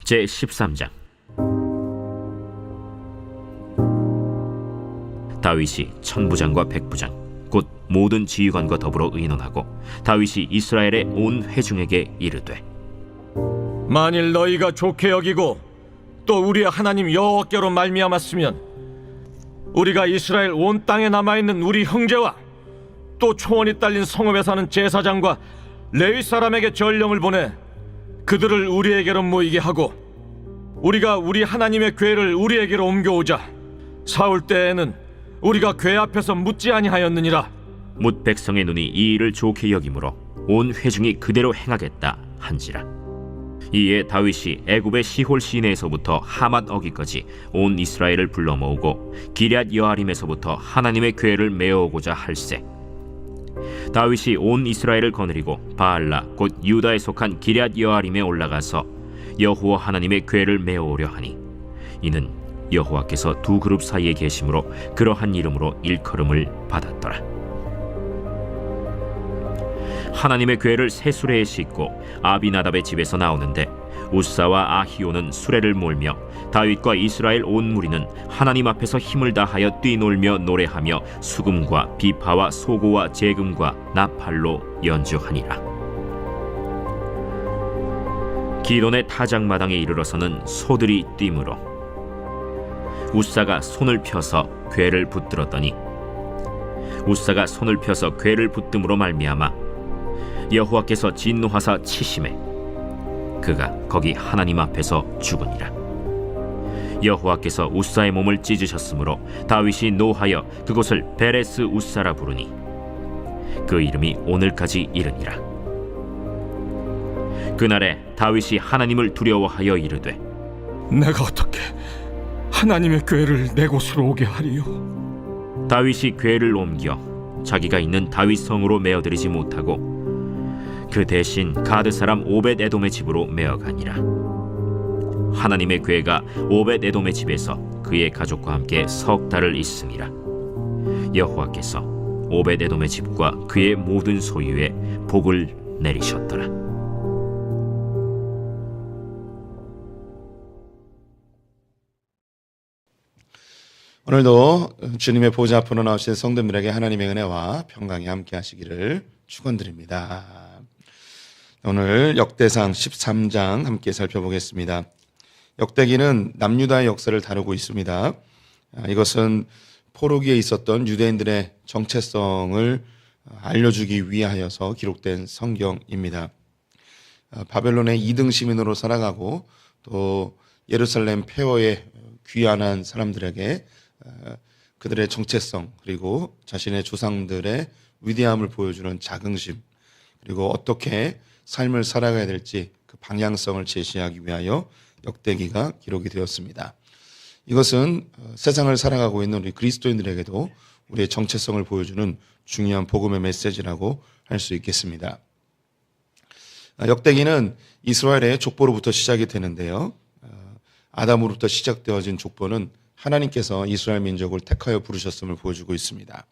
제13장. 다윗이 천부장과 백부장 곧 모든 지휘관과 더불어 의논하고 다윗이 이스라엘의 온 회중에게 이르되, 만일 너희가 좋게 여기고 또 우리의 하나님 여호와께로 말미암았으면 우리가 이스라엘 온 땅에 남아있는 우리 형제와 또 초원이 딸린 성읍에 사는 제사장과 레위 사람에게 전령을 보내 그들을 우리에게로 모이게 하고 우리가 우리 하나님의 궤를 우리에게로 옮겨오자. 사울 때에는 우리가 궤 앞에서 묻지 아니하였느니라. 뭇 백성의 눈이 이 일을 좋게 여기므로 온 회중이 그대로 행하겠다 한지라. 이에 다윗이 애굽의 시홀 시내에서부터 하맛 어기까지 온 이스라엘을 불러 모으고 기럇 여아림에서부터 하나님의 궤를 메어오고자 할세. 다윗이 온 이스라엘을 거느리고 바알라 곧 유다에 속한 기럇 여아림에 올라가서 여호와 하나님의 궤를 메어오려 하니, 이는 여호와께서 두 그룹 사이에 계심으로 그러한 이름으로 일컬음을 받았더라. 하나님의 궤를 새 수레에 싣고 아비나답의 집에서 나오는데 우사와 아히오는 수레를 몰며 다윗과 이스라엘 온 무리는 하나님 앞에서 힘을 다하여 뛰놀며 노래하며 수금과 비파와 소고와 제금과 나팔로 연주하니라. 기돈의 타작마당에 이르러서는 소들이 뛰므로 우사가 손을 펴서 궤를 붙들었더니 우사가 손을 펴서 궤를 붙듦으로 말미암아 여호와께서 진노하사 치심에 그가 거기 하나님 앞에서 죽으니라. 여호와께서 우사의 몸을 찢으셨으므로 다윗이 노하여 그곳을 베레스 우사라 부르니 그 이름이 오늘까지 이르니라. 그날에 다윗이 하나님을 두려워하여 이르되, 내가 어떻게 하나님의 궤를 내 곳으로 오게 하리요? 다윗이 궤를 옮겨 자기가 있는 다윗 성으로 메어들이지 못하고 그 대신 가드 사람 오벳 에돔의 집으로 메어가니라. 하나님의 궤가 오벳 에돔의 집에서 그의 가족과 함께 석 달을 있음이라. 여호와께서 오벳 에돔의 집과 그의 모든 소유에 복을 내리셨더라. 오늘도 주님의 보좌 앞으로 나오신 성도들에게 하나님의 은혜와 평강이 함께 하시기를 축원드립니다. 오늘 역대상 13장 함께 살펴보겠습니다. 역대기는 남유다의 역사를 다루고 있습니다. 이것은 포로기에 있었던 유대인들의 정체성을 알려주기 위하여서 기록된 성경입니다. 바벨론의 2등 시민으로 살아가고 또 예루살렘 폐허에 귀환한 사람들에게 그들의 정체성 그리고 자신의 조상들의 위대함을 보여주는 자긍심 그리고 어떻게 삶을 살아가야 될지 그 방향성을 제시하기 위하여 역대기가 기록이 되었습니다. 이것은 세상을 살아가고 있는 우리 그리스도인들에게도 우리의 정체성을 보여주는 중요한 복음의 메시지라고 할 수 있겠습니다. 역대기는 이스라엘의 족보로부터 시작이 되는데요. 아담으로부터 시작되어진 족보는 하나님께서 이스라엘 민족을 택하여 부르셨음을 보여주고 있습니다.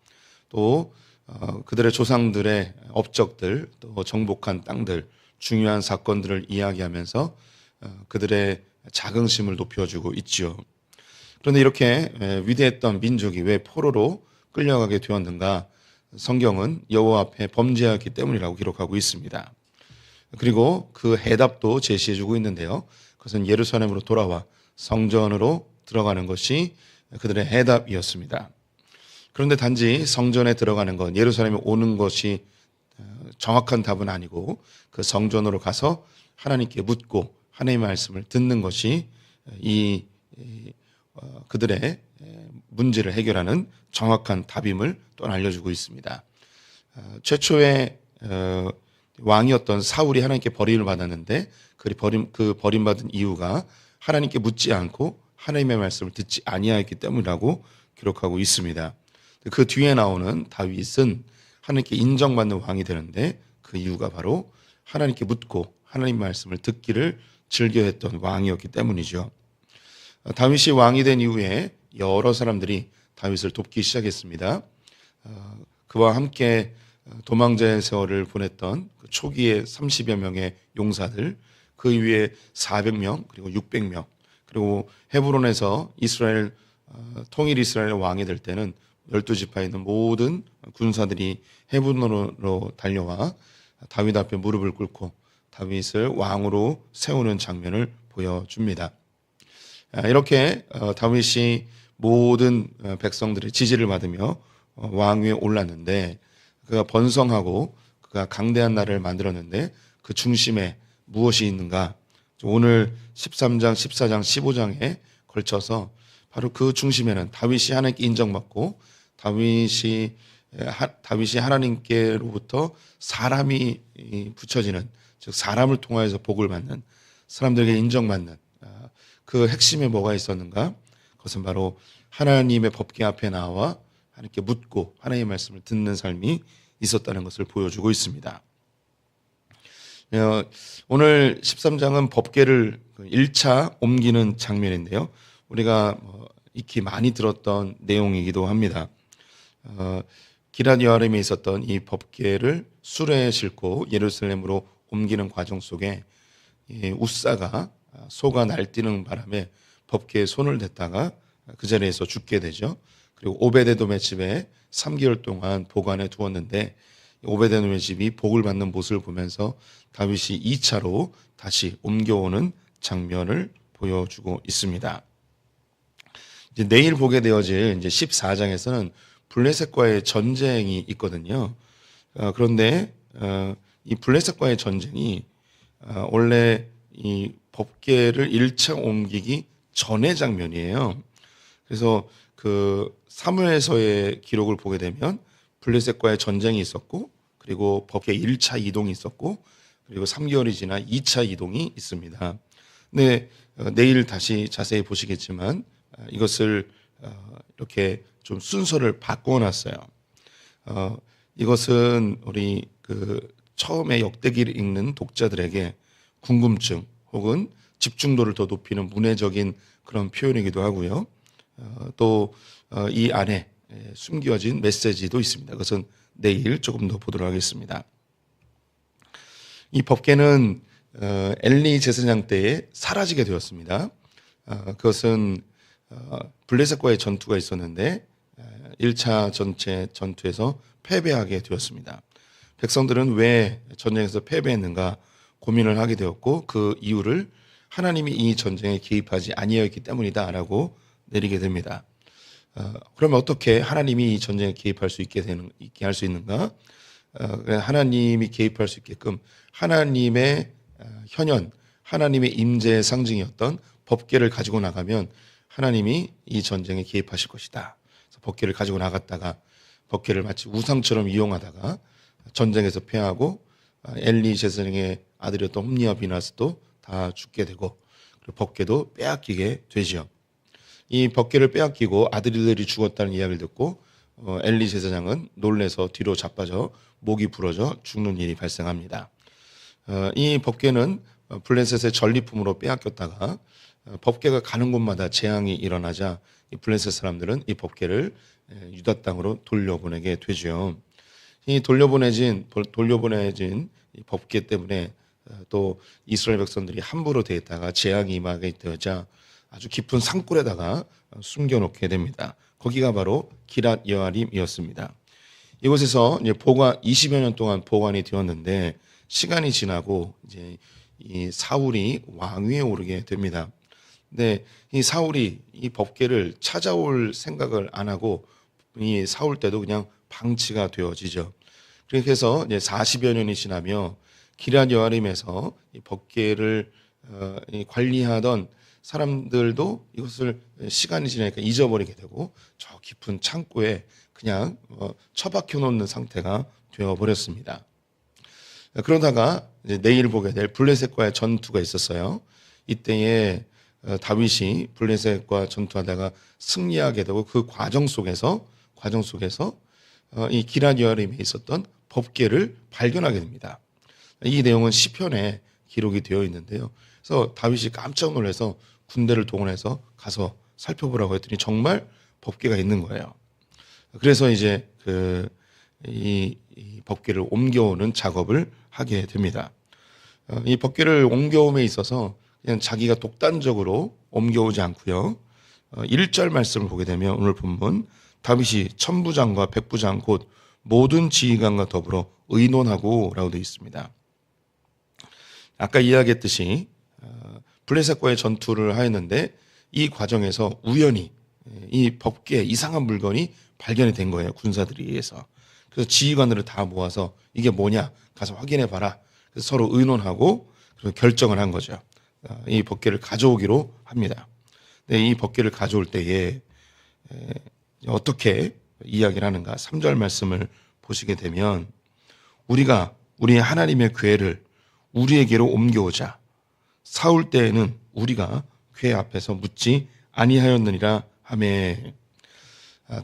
또 그들의 조상들의 업적들, 또 정복한 땅들, 중요한 사건들을 이야기하면서 그들의 자긍심을 높여주고 있지요. 그런데 이렇게 위대했던 민족이 왜 포로로 끌려가게 되었는가? 성경은 여호와 앞에 범죄하였기 때문이라고 기록하고 있습니다. 그리고 그 해답도 제시해주고 있는데요. 그것은 예루살렘으로 돌아와 성전으로 들어가는 것이 그들의 해답이었습니다. 그런데 단지 성전에 들어가는 것, 예루살렘에 오는 것이 정확한 답은 아니고 그 성전으로 가서 하나님께 묻고 하나님의 말씀을 듣는 것이 그들의 문제를 해결하는 정확한 답임을 또 알려주고 있습니다. 최초의 왕이었던 사울이 하나님께 버림을 받았는데 그 버림받은 이유가 하나님께 묻지 않고 하나님의 말씀을 듣지 아니하였기 때문이라고 기록하고 있습니다. 그 뒤에 나오는 다윗은 하나님께 인정받는 왕이 되는데 그 이유가 바로 하나님께 묻고 하나님 말씀을 듣기를 즐겨했던 왕이었기 때문이죠. 다윗이 왕이 된 이후에 여러 사람들이 다윗을 돕기 시작했습니다. 그와 함께 도망자의 세월을 보냈던 그 초기의 30여 명의 용사들, 그 위에 400명 그리고 600명 그리고 헤브론에서 이스라엘 통일 이스라엘 왕이 될 때는 12지파에 있는 모든 군사들이 헤브론으로 달려와 다윗 앞에 무릎을 꿇고 다윗을 왕으로 세우는 장면을 보여줍니다. 이렇게 다윗이 모든 백성들의 지지를 받으며 왕위에 올랐는데 그가 번성하고 그가 강대한 나라를 만들었는데 그 중심에 무엇이 있는가? 오늘 13장, 14장, 15장에 걸쳐서 바로 그 중심에는 다윗이 하나님께 인정받고 다윗이 하나님께로부터 사람이 붙여지는, 즉 사람을 통하여서 복을 받는, 사람들에게 인정받는 그 핵심에 뭐가 있었는가? 그것은 바로 하나님의 법궤 앞에 나와 하나님께 묻고 하나님의 말씀을 듣는 삶이 있었다는 것을 보여주고 있습니다. 오늘 13장은 법궤를 1차 옮기는 장면인데요. 우리가 익히 많이 들었던 내용이기도 합니다. 기럇 여아림에 있었던 이 법궤를 수레에 싣고 예루살렘으로 옮기는 과정 속에 우사가 소가 날뛰는 바람에 법궤에 손을 댔다가 그 자리에서 죽게 되죠. 그리고 오베데돔의 집에 3개월 동안 보관해 두었는데 오베데돔의 집이 복을 받는 모습을 보면서 다윗이 2차로 다시 옮겨오는 장면을 보여주고 있습니다. 이제 내일 보게 되어질 이제 14장에서는 블레셋과의 전쟁이 있거든요. 그런데 이 블레셋과의 전쟁이 원래 이 법궤를 1차 옮기기 전의 장면이에요. 그래서 그 사무엘서의 기록을 보게 되면 블레셋과의 전쟁이 있었고 그리고 법궤 1차 이동이 있었고 그리고 3개월이 지나 2차 이동이 있습니다. 네, 내일 다시 자세히 보시겠지만 이것을 이렇게 좀 순서를 바꿔놨어요. 이것은 우리 그 처음에 역대기를 읽는 독자들에게 궁금증 혹은 집중도를 더 높이는 문해적인 그런 표현이기도 하고요. 또 이 안에 숨겨진 메시지도 있습니다. 그것은 내일 조금 더 보도록 하겠습니다. 이 법궤는 엘리 제사장 때에 사라지게 되었습니다. 그것은 블레셋과의 전투가 있었는데 1차 전체 전투에서 패배하게 되었습니다. 백성들은 왜 전쟁에서 패배했는가 고민을 하게 되었고 그 이유를 하나님이 이 전쟁에 개입하지 아니하였기 때문이다라고 내리게 됩니다. 그러면 어떻게 하나님이 이 전쟁에 개입할 수 있게 할 수 있는가? 하나님이 개입할 수 있게끔 하나님의 현현, 하나님의 임재의 상징이었던 법궤를 가지고 나가면 하나님이 이 전쟁에 개입하실 것이다. 그래서 법궤를 가지고 나갔다가 법궤를 마치 우상처럼 이용하다가 전쟁에서 패하고 엘리 제사장의 아들이었던 홈리와 비나스도 다 죽게 되고 그리고 법궤도 빼앗기게 되지요. 이 법궤를 빼앗기고 아들들이 죽었다는 이야기를 듣고 엘리 제사장은 놀래서 뒤로 자빠져 목이 부러져 죽는 일이 발생합니다. 이 법궤는 블레셋의 전리품으로 빼앗겼다가 법궤가 가는 곳마다 재앙이 일어나자 이 블레셋 사람들은 이 법궤를 유다 땅으로 돌려보내게 되죠. 이 돌려보내진 이 법궤 때문에 또 이스라엘 백성들이 함부로 대했다가 재앙이 임하게 되자 아주 깊은 산골에다가 숨겨놓게 됩니다. 거기가 바로 기럇 여아림이었습니다. 이곳에서 이제 20여 년 동안 보관이 되었는데 시간이 지나고 이제 이 사울이 왕위에 오르게 됩니다. 근데 이 사울이 이 법궤를 찾아올 생각을 안 하고 이 사울 때도 그냥 방치가 되어지죠. 그렇게 해서 이제 40여 년이 지나며 기럇 여아림에서 이 법궤를 관리하던 사람들도 이것을 시간이 지나니까 잊어버리게 되고 저 깊은 창고에 그냥 처박혀 놓는 상태가 되어버렸습니다. 그러다가 이제 내일 보게 될 블레셋과의 전투가 있었어요. 이때에 다윗이 블레셋과 전투하다가 승리하게 되고 그 과정 속에서 이 기럇 여아림에 있었던 법궤를 발견하게 됩니다. 이 내용은 시편에 기록이 되어 있는데요. 그래서 다윗이 깜짝 놀라서 군대를 동원해서 가서 살펴보라고 했더니 정말 법궤가 있는 거예요. 그래서 이제 이 법궤를 옮겨오는 작업을 하게 됩니다. 이 법궤를 옮겨옴에 있어서 그냥 자기가 독단적으로 옮겨오지 않고요. 1절 말씀을 보게 되면 오늘 본문 다윗이 천부장과 백부장 곧 모든 지휘관과 더불어 의논하고 라고 되어 있습니다. 아까 이야기했듯이 블레셋과의 전투를 하였는데 이 과정에서 우연히 이 법궤 이상한 물건이 발견이 된 거예요. 군사들에 의해서. 그래서 지휘관들을 다 모아서 이게 뭐냐 가서 확인해 봐라. 그래서 서로 의논하고 결정을 한 거죠. 이 법궤를 가져오기로 합니다. 근데 이 법궤를 가져올 때에 어떻게 이야기를 하는가? 3절 말씀을 보시게 되면 우리가 우리 하나님의 궤를 우리에게로 옮겨오자. 사울 때에는 우리가 궤 앞에서 묻지 아니하였느니라 하매.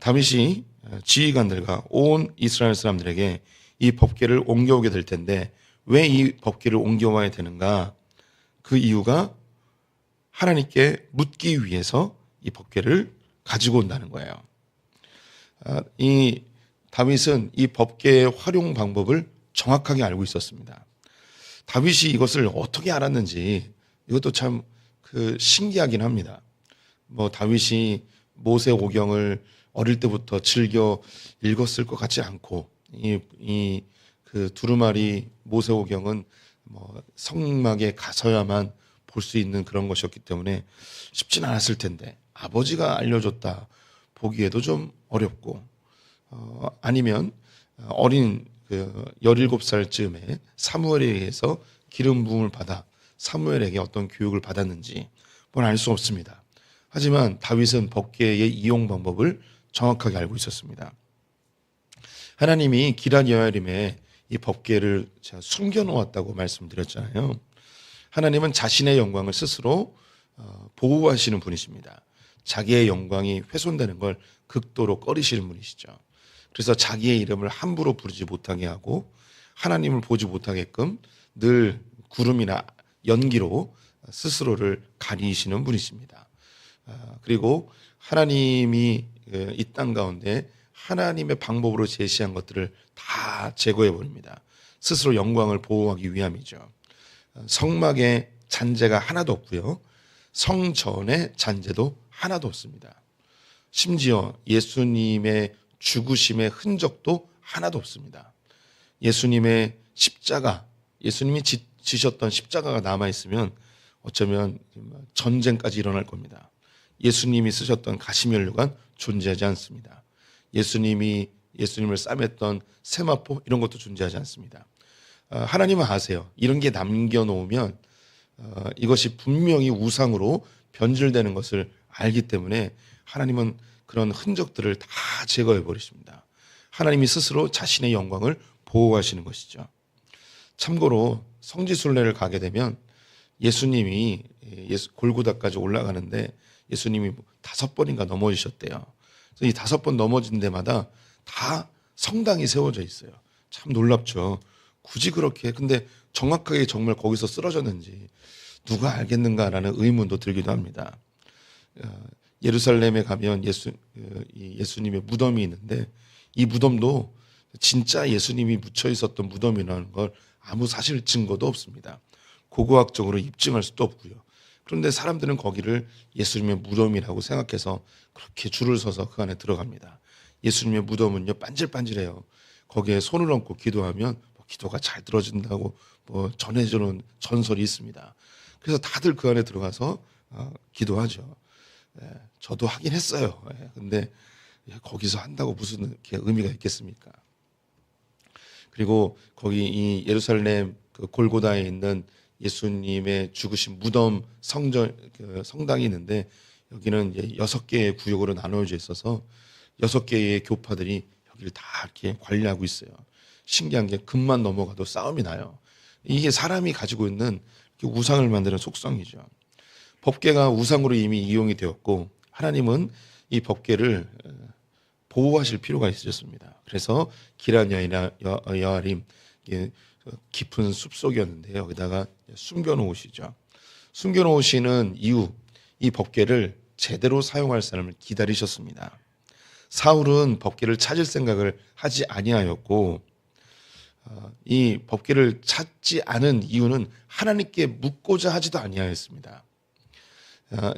다윗이 지휘관들과 온 이스라엘 사람들에게 이 법궤를 옮겨오게 될 텐데 왜 이 법궤를 옮겨와야 되는가? 그 이유가 하나님께 묻기 위해서 이 법궤를 가지고 온다는 거예요. 이 다윗은 이 법궤의 활용 방법을 정확하게 알고 있었습니다. 다윗이 이것을 어떻게 알았는지 이것도 참 신기하긴 합니다. 다윗이 모세오경을 어릴 때부터 즐겨 읽었을 것 같지 않고 그 두루마리 모세오경은 성막에 가서야만 볼 수 있는 그런 것이었기 때문에 쉽진 않았을 텐데 아버지가 알려줬다 보기에도 좀 어렵고 아니면 어린 17살쯤에 사무엘에 의해서 기름 부음을 받아 사무엘에게 어떤 교육을 받았는지 알 수 없습니다. 하지만 다윗은 법궤의 이용 방법을 정확하게 알고 있었습니다. 하나님이 기럇 여야림에 이 법궤를 제가 숨겨놓았다고 말씀드렸잖아요. 하나님은 자신의 영광을 스스로 보호하시는 분이십니다. 자기의 영광이 훼손되는 걸 극도로 꺼리시는 분이시죠. 그래서 자기의 이름을 함부로 부르지 못하게 하고 하나님을 보지 못하게끔 늘 구름이나 연기로 스스로를 가리시는 분이십니다. 그리고 하나님이 이 땅 가운데 하나님의 방법으로 제시한 것들을 다 제거해 버립니다. 스스로 영광을 보호하기 위함이죠. 성막에 잔재가 하나도 없고요. 성전에 잔재도 하나도 없습니다. 심지어 예수님의 죽으심의 흔적도 하나도 없습니다. 예수님의 십자가, 예수님이 지셨던 십자가가 남아있으면 어쩌면 전쟁까지 일어날 겁니다. 예수님이 쓰셨던 가시면류관 존재하지 않습니다. 예수님을 싸맸던 세마포 이런 것도 존재하지 않습니다. 하나님은 아세요. 이런 게 남겨놓으면 이것이 분명히 우상으로 변질되는 것을 알기 때문에 하나님은 그런 흔적들을 다 제거해 버리십니다. 하나님이 스스로 자신의 영광을 보호하시는 것이죠. 참고로 성지순례를 가게 되면 예수님이 골고다까지 올라가는데 예수님이 5번인가 넘어지셨대요. 그래서 이 5번 넘어진 데마다 다 성당이 세워져 있어요. 참 놀랍죠. 굳이 그렇게 근데 정확하게 정말 거기서 쓰러졌는지 누가 알겠는가라는 의문도 들기도 합니다. 예루살렘에 가면 예수님의 무덤이 있는데 이 무덤도 진짜 예수님이 묻혀 있었던 무덤이라는 걸 아무 사실 증거도 없습니다. 고고학적으로 입증할 수도 없고요. 그런데 사람들은 거기를 예수님의 무덤이라고 생각해서 그렇게 줄을 서서 그 안에 들어갑니다. 예수님의 무덤은요 반질반질해요. 거기에 손을 얹고 기도하면 기도가 잘 들어진다고 전해주는 전설이 있습니다. 그래서 다들 그 안에 들어가서 기도하죠. 저도 하긴 했어요. 근데 거기서 한다고 무슨 의미가 있겠습니까? 그리고 거기 이 예루살렘 그 골고다에 있는 예수님의 죽으신 무덤 성당이 있는데 여기는 6개의 구역으로 나누어져 있어서 6개의 교파들이 여기를 다 이렇게 관리하고 있어요. 신기한 게 금만 넘어가도 싸움이 나요. 이게 사람이 가지고 있는 우상을 만드는 속성이죠. 법궤가 우상으로 이미 이용이 되었고 하나님은 이 법궤를 보호하실 필요가 있으셨습니다. 그래서 기럇 여아림 깊은 숲속이었는데 여기다가 숨겨놓으시죠. 숨겨놓으시는 이유 이 법궤를 제대로 사용할 사람을 기다리셨습니다. 사울은 법궤를 찾을 생각을 하지 아니하였고 이 법궤를 찾지 않은 이유는 하나님께 묻고자 하지도 아니하였습니다.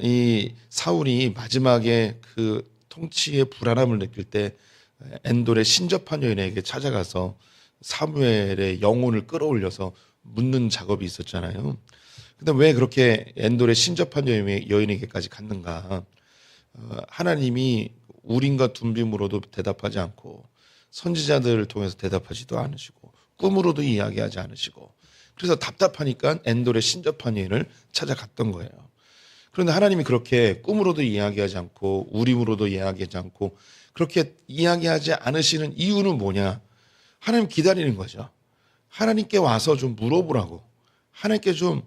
이 사울이 마지막에 그 통치의 불안함을 느낄 때 엔돌의 신접한 여인에게 찾아가서 사무엘의 영혼을 끌어올려서 묻는 작업이 있었잖아요. 근데 왜 그렇게 엔돌의 신접한 여인에게까지 갔는가? 하나님이 우림과 둠빔으로도 대답하지 않고 선지자들을 통해서 대답하지도 않으시고 꿈으로도 이야기하지 않으시고 그래서 답답하니까 엔돌의 신접한 여인을 찾아갔던 거예요. 그런데 하나님이 그렇게 꿈으로도 이야기하지 않고 우림으로도 이야기하지 않고 그렇게 이야기하지 않으시는 이유는 뭐냐? 하나님 기다리는 거죠. 하나님께 와서 좀 물어보라고, 하나님께 좀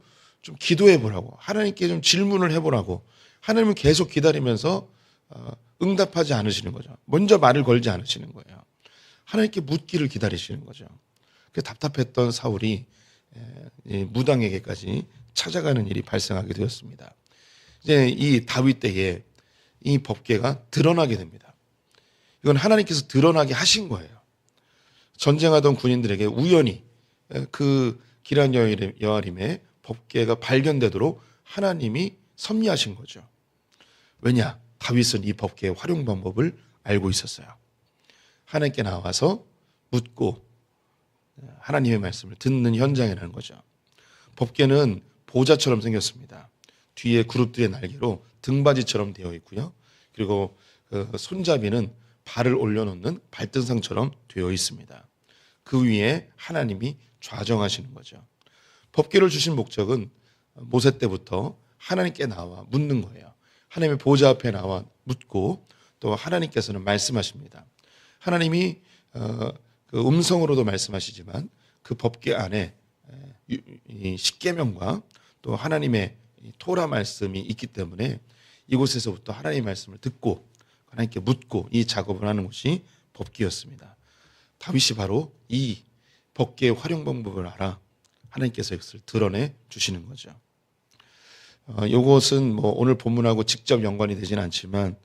기도해 보라고, 하나님께 좀 질문을 해보라고. 하나님은 계속 기다리면서 응답하지 않으시는 거죠. 먼저 말을 걸지 않으시는 거예요. 하나님께 묻기를 기다리시는 거죠. 그 답답했던 사울이 무당에게까지 찾아가는 일이 발생하게 되었습니다. 이제 이 다윗 때에 이 법궤가 드러나게 됩니다. 이건 하나님께서 드러나게 하신 거예요. 전쟁하던 군인들에게 우연히 그 기란 여아림의 법궤가 발견되도록 하나님이 섭리하신 거죠. 왜냐? 다윗은 이 법궤의 활용 방법을 알고 있었어요. 하나님께 나와서 묻고 하나님의 말씀을 듣는 현장이라는 거죠. 법궤는 보좌처럼 생겼습니다. 뒤에 그룹들의 날개로 등받이처럼 되어 있고요. 그리고 그 손잡이는 발을 올려놓는 발등상처럼 되어 있습니다. 그 위에 하나님이 좌정하시는 거죠. 법궤를 주신 목적은 모세 때부터 하나님께 나와 묻는 거예요. 하나님의 보좌 앞에 나와 묻고 또 하나님께서는 말씀하십니다. 하나님이 그 음성으로도 말씀하시지만 그 법궤 안에 이 십계명과 또 하나님의 토라 말씀이 있기 때문에 이곳에서부터 하나님의 말씀을 듣고 하나님께 묻고 이 작업을 하는 것이 법궤였습니다. 다윗이 바로 이 법궤의 활용 방법을 알아 하나님께서 이것을 드러내 주시는 거죠. 이것은 뭐 오늘 본문하고 직접 연관이 되지는 않지만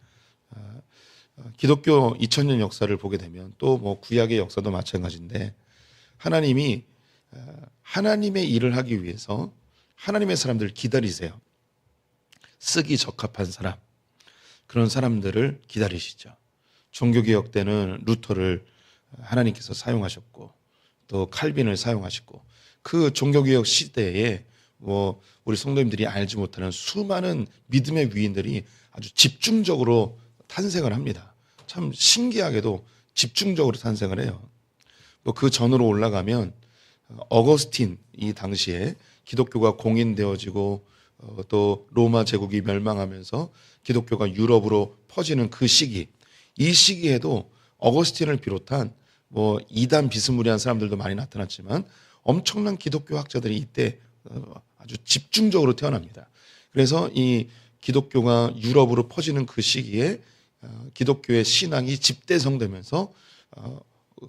기독교 2000년 역사를 보게 되면 또 뭐 구약의 역사도 마찬가지인데 하나님이 하나님의 일을 하기 위해서 하나님의 사람들을 기다리세요. 쓰기 적합한 사람, 그런 사람들을 기다리시죠. 종교개혁 때는 루터를 하나님께서 사용하셨고 또 칼빈을 사용하셨고 그 종교개혁 시대에 뭐 우리 성도님들이 알지 못하는 수많은 믿음의 위인들이 아주 집중적으로 탄생을 합니다. 참 신기하게도 집중적으로 탄생을 해요. 뭐 그 전으로 올라가면 어거스틴, 이 당시에 기독교가 공인되어지고 또 로마 제국이 멸망하면서 기독교가 유럽으로 퍼지는 그 시기, 이 시기에도 어거스틴을 비롯한 뭐 이단 비스무리한 사람들도 많이 나타났지만 엄청난 기독교 학자들이 이때 아주 집중적으로 태어납니다. 그래서 이 기독교가 유럽으로 퍼지는 그 시기에 기독교의 신앙이 집대성되면서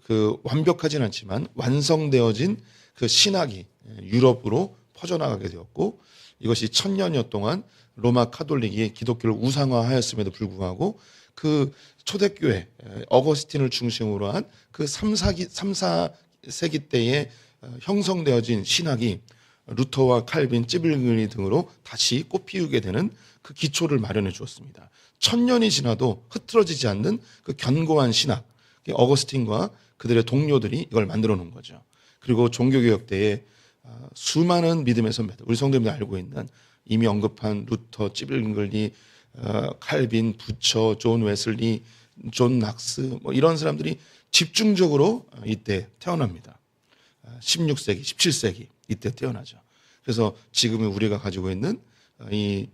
그 완벽하진 않지만 완성되어진 그 신학이 유럽으로 퍼져나가게 되었고 이것이 1000년여 동안 로마 카톨릭이 기독교를 우상화하였음에도 불구하고 그 초대교회 어거스틴을 중심으로 한 그 3, 4세기 때에 형성되어진 신학이 루터와 칼빈, 찌블링리 등으로 다시 꽃피우게 되는 그 기초를 마련해 주었습니다. 1000년이 지나도 흐트러지지 않는 그 견고한 신학, 어거스틴과 그들의 동료들이 이걸 만들어 놓은 거죠. 그리고 종교개혁 때에 수많은 믿음의 선배들, 우리 성도님들 알고 있는 이미 언급한 루터, 찌블링리, 칼빈, 부처, 존 웨슬리, 존 낙스 뭐 이런 사람들이 집중적으로 이때 태어납니다. 16세기, 17세기 이때 태어나죠. 그래서 지금의 우리가 가지고 있는 이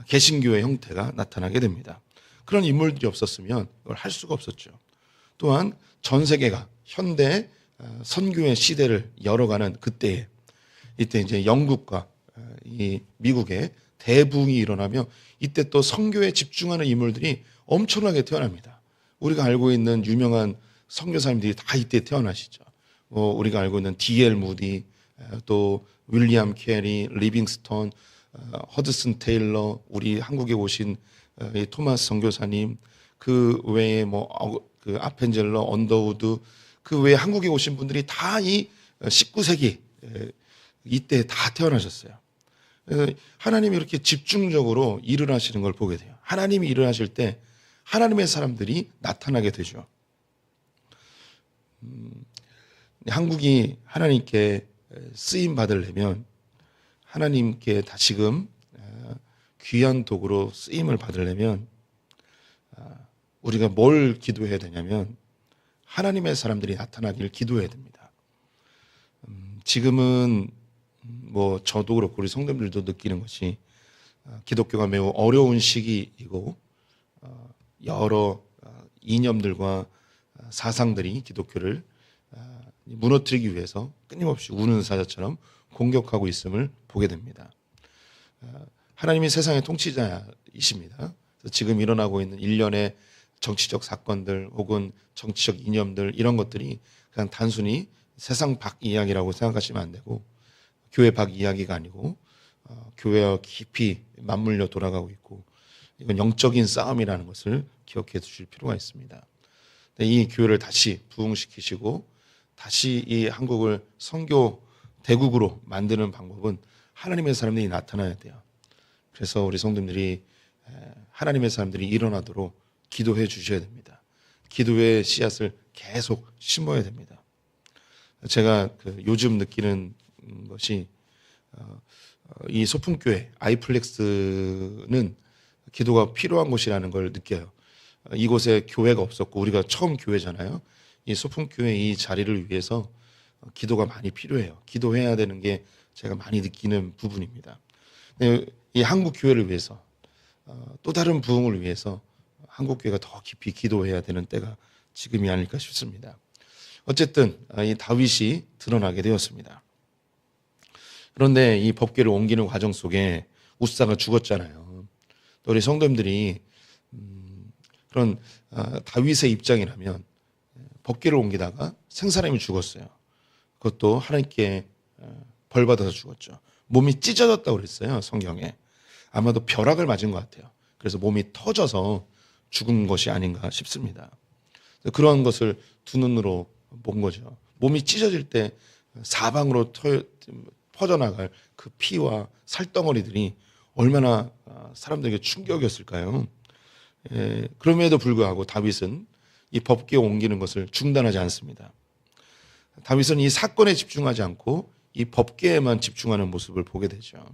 개신교의 형태가 나타나게 됩니다. 그런 인물들이 없었으면 이걸 할 수가 없었죠. 또한 전 세계가 현대 선교의 시대를 열어가는 그때에 이때 이제 영국과 이 미국의 대부흥이 일어나며 이때 또 선교에 집중하는 인물들이 엄청나게 태어납니다. 우리가 알고 있는 유명한 선교사님들이 다 이때 태어나시죠. 뭐 우리가 알고 있는 D.L. 무디, 또 윌리엄 캐리, 리빙스턴, 허드슨 테일러, 우리 한국에 오신 토마스 선교사님, 그 외에 뭐 그 아펜젤러, 언더우드, 그 외에 한국에 오신 분들이 다 이 19세기 이때 다 태어나셨어요. 그래서 하나님이 이렇게 집중적으로 일을 하시는 걸 보게 돼요. 하나님이 일을 하실 때 하나님의 사람들이 나타나게 되죠. 한국이 하나님께 쓰임 받으려면 하나님께 다시금 귀한 도구로 쓰임을 받으려면 우리가 뭘 기도해야 되냐면 하나님의 사람들이 나타나기를 기도해야 됩니다. 지금은 뭐 저도 그렇고 우리 성도님들도 느끼는 것이 기독교가 매우 어려운 시기이고 여러 이념들과 사상들이 기독교를 무너뜨리기 위해서 끊임없이 우는 사자처럼 공격하고 있음을 보게 됩니다. 하나님이 세상의 통치자이십니다. 그래서 지금 일어나고 있는 일련의 정치적 사건들 혹은 정치적 이념들 이런 것들이 그냥 단순히 세상 밖 이야기라고 생각하시면 안 되고 교회 밖 이야기가 아니고 교회와 깊이 맞물려 돌아가고 있고 이건 영적인 싸움이라는 것을 기억해 두실 필요가 있습니다. 이 교회를 다시 부흥시키시고 다시 이 한국을 선교 대국으로 만드는 방법은 하나님의 사람들이 나타나야 돼요. 그래서 우리 성도님들이 하나님의 사람들이 일어나도록 기도해 주셔야 됩니다. 기도의 씨앗을 계속 심어야 됩니다. 제가 요즘 느끼는 것이 이 소풍교회 아이플렉스는 기도가 필요한 곳이라는 걸 느껴요. 이곳에 교회가 없었고 우리가 처음 교회잖아요. 이 소풍교회 이 자리를 위해서 기도가 많이 필요해요. 기도해야 되는 게 제가 많이 느끼는 부분입니다. 이 한국 교회를 위해서 또 다른 부흥을 위해서 한국 교회가 더 깊이 기도해야 되는 때가 지금이 아닐까 싶습니다. 어쨌든 이 다윗이 드러나게 되었습니다. 그런데 이 법궤를 옮기는 과정 속에 우사가 죽었잖아요. 또 우리 성도님들이 그런 다윗의 입장이라면 법궤를 옮기다가 생사람이 죽었어요. 그것도 하나님께 벌받아서 죽었죠. 몸이 찢어졌다고 그랬어요. 성경에. 아마도 벼락을 맞은 것 같아요. 그래서 몸이 터져서 죽은 것이 아닌가 싶습니다. 그런 것을 두 눈으로 본 거죠. 몸이 찢어질 때 사방으로 퍼져나갈 그 피와 살덩어리들이 얼마나 사람들에게 충격이었을까요? 그럼에도 불구하고 다윗은 이 법궤 옮기는 것을 중단하지 않습니다. 다윗은 이 사건에 집중하지 않고 이 법궤에만 집중하는 모습을 보게 되죠.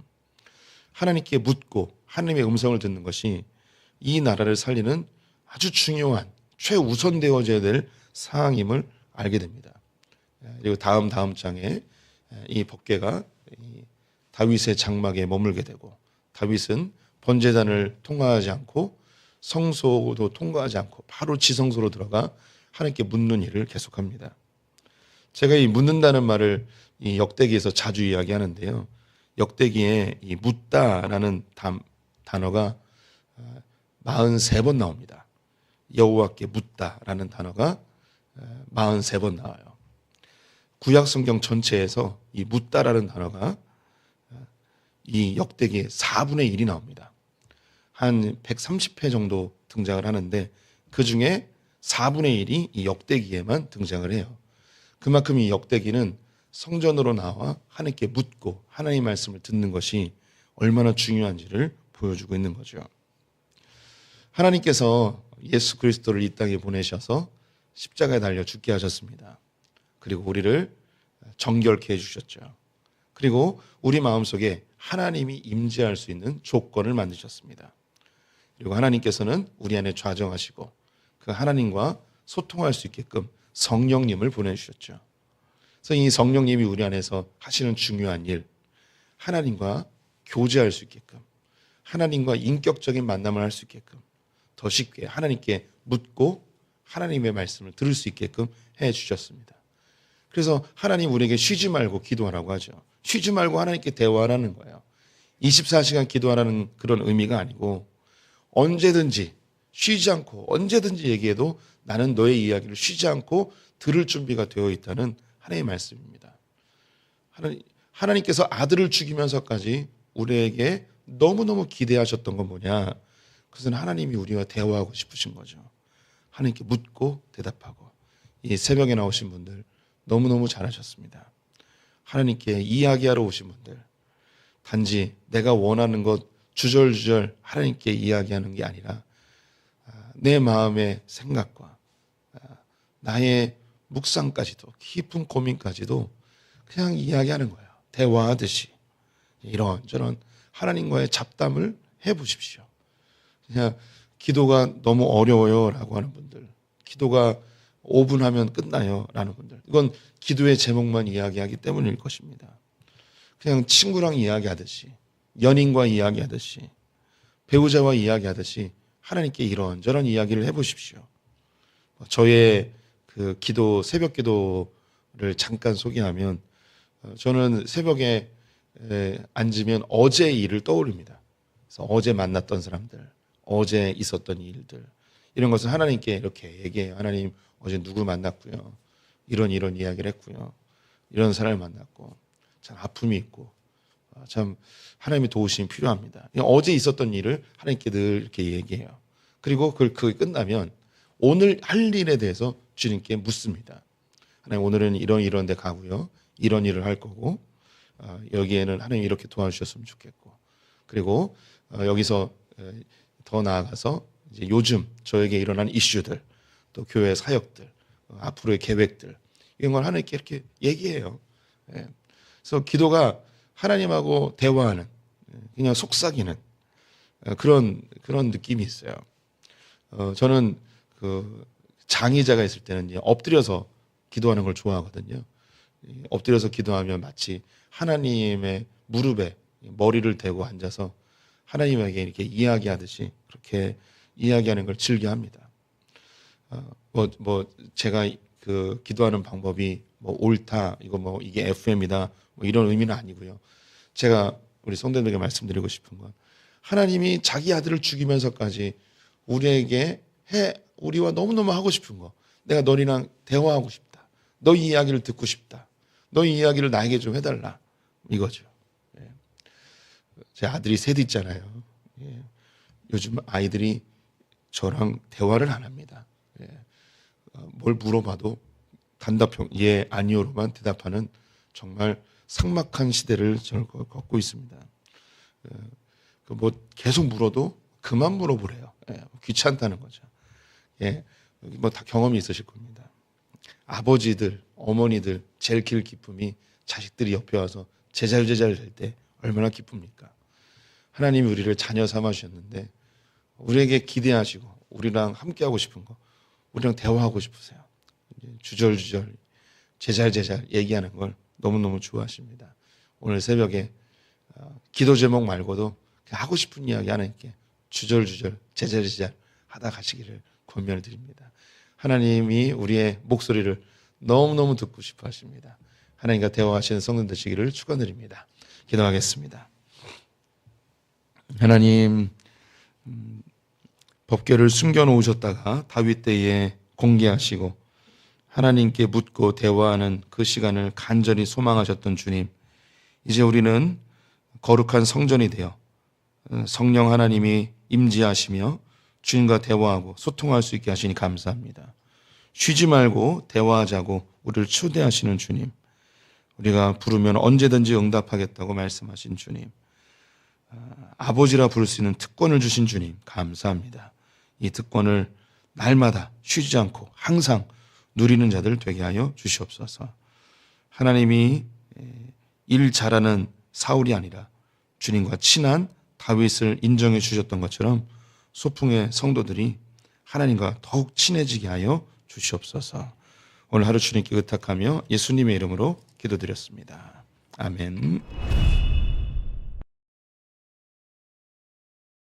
하나님께 묻고 하나님의 음성을 듣는 것이 이 나라를 살리는 아주 중요한 최우선되어져야 될 사항임을 알게 됩니다. 그리고 다음 장에 이 법궤가 다윗의 장막에 머물게 되고 다윗은 번제단을 통과하지 않고 성소도 통과하지 않고 바로 지성소로 들어가 하나님께 묻는 일을 계속합니다. 제가 이 묻는다는 말을 이 역대기에서 자주 이야기하는데요. 역대기에 이 묻다라는 단어가 43번 나옵니다. 여호와께 묻다라는 단어가 43번 나와요. 구약 성경 전체에서 이 묻다라는 단어가 이 역대기의 4분의 1이 나옵니다. 한 130회 정도 등장을 하는데 그 중에 4분의 1이 이 역대기에만 등장을 해요. 그만큼 이 역대기는 성전으로 나와 하나님께 묻고 하나님의 말씀을 듣는 것이 얼마나 중요한지를 보여주고 있는 거죠. 하나님께서 예수 그리스도를 이 땅에 보내셔서 십자가에 달려 죽게 하셨습니다. 그리고 우리를 정결케 해주셨죠. 그리고 우리 마음속에 하나님이 임재할 수 있는 조건을 만드셨습니다. 그리고 하나님께서는 우리 안에 좌정하시고 그 하나님과 소통할 수 있게끔 성령님을 보내주셨죠. 그래서 이 성령님이 우리 안에서 하시는 중요한 일, 하나님과 교제할 수 있게끔, 하나님과 인격적인 만남을 할 수 있게끔, 더 쉽게 하나님께 묻고 하나님의 말씀을 들을 수 있게끔 해주셨습니다. 그래서 하나님 우리에게 쉬지 말고 기도하라고 하죠. 쉬지 말고 하나님께 대화하라는 거예요. 24시간 기도하라는 그런 의미가 아니고 언제든지 쉬지 않고 언제든지 얘기해도 나는 너의 이야기를 쉬지 않고 들을 준비가 되어 있다는 하나님의 말씀입니다. 하나님께서 아들을 죽이면서까지 우리에게 너무너무 기대하셨던 건 뭐냐? 그것은 하나님이 우리와 대화하고 싶으신 거죠. 하나님께 묻고 대답하고. 이 새벽에 나오신 분들 너무너무 잘하셨습니다. 하나님께 이야기하러 오신 분들, 단지 내가 원하는 것 주절주절 하나님께 이야기하는 게 아니라 내 마음의 생각과 나의 묵상까지도, 깊은 고민까지도 그냥 이야기하는 거예요. 대화하듯이 이런저런 하나님과의 잡담을 해보십시오. 그냥 기도가 너무 어려워요 라고 하는 분들, 기도가 5분 하면 끝나요 라는 분들, 이건 기도의 제목만 이야기하기 때문일 것입니다. 그냥 친구랑 이야기하듯이, 연인과 이야기하듯이, 배우자와 이야기하듯이 하나님께 이런저런 이야기를 해보십시오. 저의 그 기도, 새벽 기도를 잠깐 소개하면, 저는 새벽에 앉으면 어제의 일을 떠올립니다. 그래서 어제 만났던 사람들, 어제 있었던 일들, 이런 것을 하나님께 이렇게 얘기해요. 하나님, 어제 누구 만났고요, 이런 이야기를 했고요, 이런 사람을 만났고 참 아픔이 있고 참 하나님의 도우심이 필요합니다. 어제 있었던 일을 하나님께 늘 이렇게 얘기해요. 그리고 그게 끝나면 오늘 할 일에 대해서 주님께 묻습니다. 하나님, 오늘은 이런 데 가고요, 이런 일을 할 거고, 여기에는 하나님 이렇게 도와주셨으면 좋겠고, 그리고 여기서 더 나아가서 이제 요즘 저에게 일어난 이슈들, 또 교회 사역들, 앞으로의 계획들, 이런 걸 하나님께 이렇게 얘기해요. 그래서 기도가 하나님하고 대화하는, 그냥 속삭이는 그런 느낌이 있어요. 저는 그 장의자가 있을 때는 이제 엎드려서 기도하는 걸 좋아하거든요. 엎드려서 기도하면 마치 하나님의 무릎에 머리를 대고 앉아서 하나님에게 이렇게 이야기하듯이 그렇게 이야기하는 걸 즐겨합니다. 제가 그 기도하는 방법이 옳다, 이게 FM이다, 이런 의미는 아니고요. 제가 우리 성도들에게 말씀드리고 싶은 건, 하나님이 자기 아들을 죽이면서까지 우리와 너무너무 하고 싶은 거, 내가 너희랑 대화하고 싶다, 너희 이야기를 듣고 싶다, 너희 이야기를 나에게 좀 해달라, 이거죠. 제 아들이 셋 있잖아요. 요즘 아이들이 저랑 대화를 안 합니다. 뭘 물어봐도 단답형 예, 아니요로만 대답하는 정말 삭막한 시대를 저를 걷고 있습니다. 계속 물어도 그만 물어보래요. 귀찮다는 거죠. 다 경험이 있으실 겁니다. 아버지들, 어머니들 제일 길 기쁨이 자식들이 옆에 와서 제잘 될 때 얼마나 기쁩니까? 하나님이 우리를 자녀 삼아 주셨는데 우리에게 기대하시고 우리랑 함께하고 싶은 거, 우리랑 대화하고 싶으세요. 주절주절 제잘 얘기하는 걸 너무너무 좋아하십니다. 오늘 새벽에 기도 제목 말고도 그냥 하고 싶은 이야기 하나님께 주절주절 제잘 하다 가시기를 권면을 드립니다. 하나님이 우리의 목소리를 너무너무 듣고 싶어 하십니다. 하나님과 대화하시는 성도 되시기를 축원드립니다. 기도하겠습니다. 하나님, 법궤를 숨겨놓으셨다가 다윗 때에 공개하시고 하나님께 묻고 대화하는 그 시간을 간절히 소망하셨던 주님, 이제 우리는 거룩한 성전이 되어 성령 하나님이 임재하시며 주님과 대화하고 소통할 수 있게 하시니 감사합니다. 쉬지 말고 대화하자고 우리를 초대하시는 주님, 우리가 부르면 언제든지 응답하겠다고 말씀하신 주님, 아버지라 부를 수 있는 특권을 주신 주님 감사합니다. 이 특권을 날마다 쉬지 않고 항상 누리는 자들 되게 하여 주시옵소서. 하나님이 일 잘하는 사울이 아니라 주님과 친한 다윗을 인정해 주셨던 것처럼 소풍의 성도들이 하나님과 더욱 친해지게 하여 주시옵소서. 오늘 하루 주님께 의탁하며 예수님의 이름으로 기도드렸습니다. 아멘.